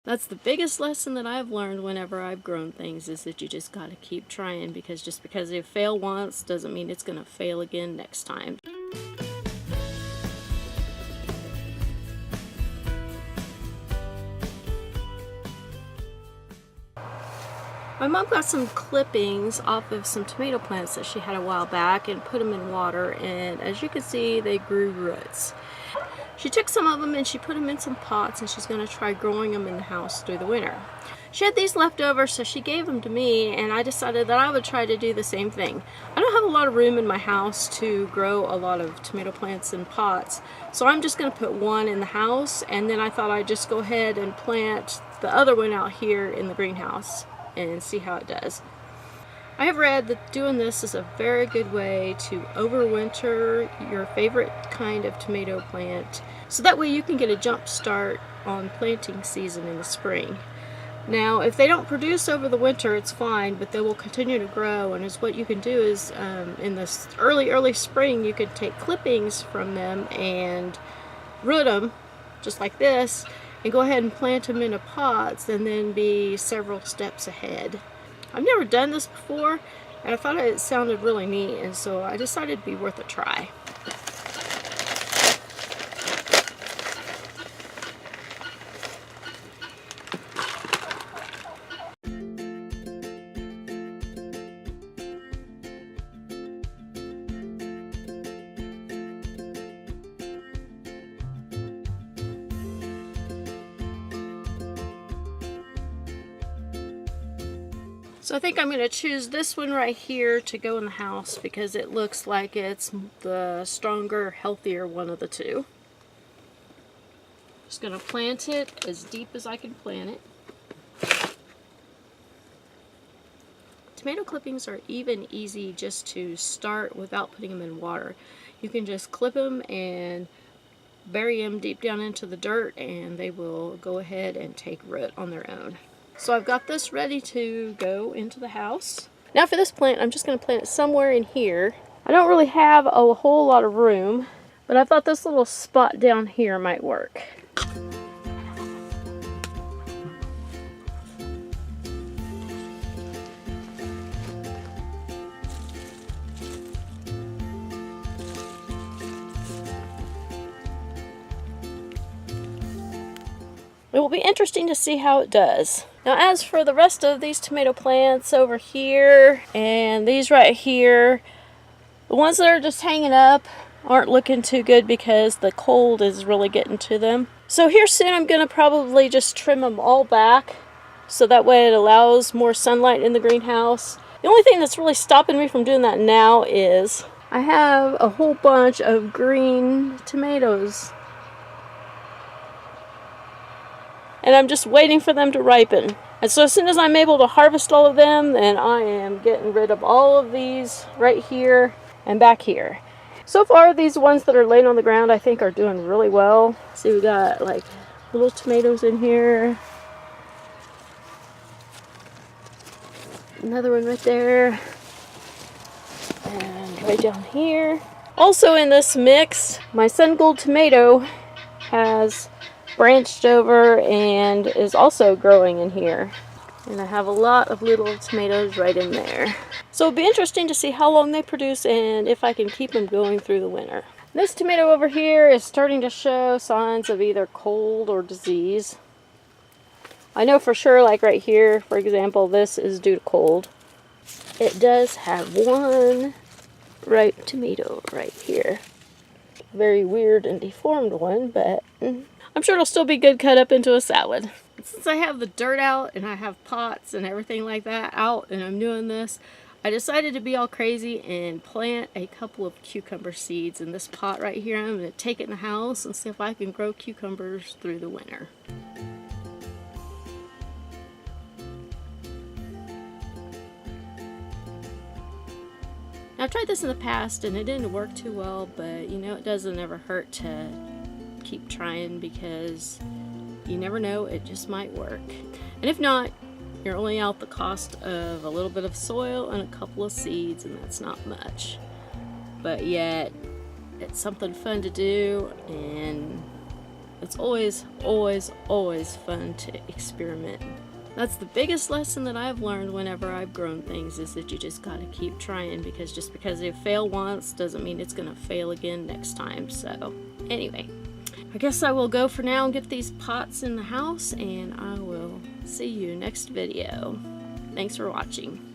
That's the biggest lesson that I've learned whenever I've grown things, is that you just gotta keep trying, because just because they fail once doesn't mean it's gonna fail again next time. My mom got some clippings off of some tomato plants that she had a while back and put them in water, and as you can see, they grew roots. She took some of them and she put them in some pots, and she's going to try growing them in the house through the winter. She had these left over, so she gave them to me, and I decided that I would try to do the same thing. I don't have a lot of room in my house to grow a lot of tomato plants in pots, so I'm just going to put one in the house, and then I thought I'd just go ahead and plant the other one out here in the greenhouse and see how it does. I have read that doing this is a very good way to overwinter your favorite kind of tomato plant, so that way you can get a jump start on planting season in the spring. Now, if they don't produce over the winter, it's fine, but they will continue to grow, and what you can do is in this early spring, you can take clippings from them and root them just like this, and go ahead and plant them into pots, and then be several steps ahead. I've never done this before, and I thought it sounded really neat, and so I decided it'd be worth a try. So I think I'm going to choose this one right here to go in the house, because it looks like it's the stronger, healthier one of the two. Just going to plant it as deep as I can plant it. Tomato clippings are even easy just to start without putting them in water. You can just clip them and bury them deep down into the dirt, and they will go ahead and take root on their own. So I've got this ready to go into the house. Now for this plant, I'm just going to plant it somewhere in here. I don't really have a whole lot of room, but I thought this little spot down here might work. It will be interesting to see how it does. Now, as for the rest of these tomato plants over here and these right here, the ones that are just hanging up aren't looking too good because the cold is really getting to them. So here soon I'm going to probably just trim them all back, so that way it allows more sunlight in the greenhouse. The only thing that's really stopping me from doing that now is I have a whole bunch of green tomatoes, and I'm just waiting for them to ripen. And so as soon as I'm able to harvest all of them, then I am getting rid of all of these right here and back here. So far, these ones that are laying on the ground, I think, are doing really well. See, we got like little tomatoes in here. Another one right there. And right down here. Also in this mix, my sun gold tomato has branched over and is also growing in here. And I have a lot of little tomatoes right in there. So it'll be interesting to see how long they produce and if I can keep them going through the winter. This tomato over here is starting to show signs of either cold or disease. I know for sure, like right here, for example, this is due to cold. It does have one ripe tomato right here. Very weird and deformed one, but I'm sure it'll still be good cut up into a salad. Since I have the dirt out and I have pots and everything like that out and I'm doing this, I decided to be all crazy and plant a couple of cucumber seeds in this pot right here. I'm going to take it in the house and see if I can grow cucumbers through the winter. Now, I've tried this in the past and it didn't work too well, but you know, it doesn't ever hurt to keep trying, because you never know, it just might work. And if not, you're only out the cost of a little bit of soil and a couple of seeds, and that's not much. But yet, it's something fun to do, and It's always, always, always fun to experiment. That's the biggest lesson that I've learned whenever I've grown things, is that you just gotta keep trying, because just because they fail once doesn't mean it's gonna fail again next time. So anyway, I guess I will go for now and get these pots in the house, and I will see you next video. Thanks for watching.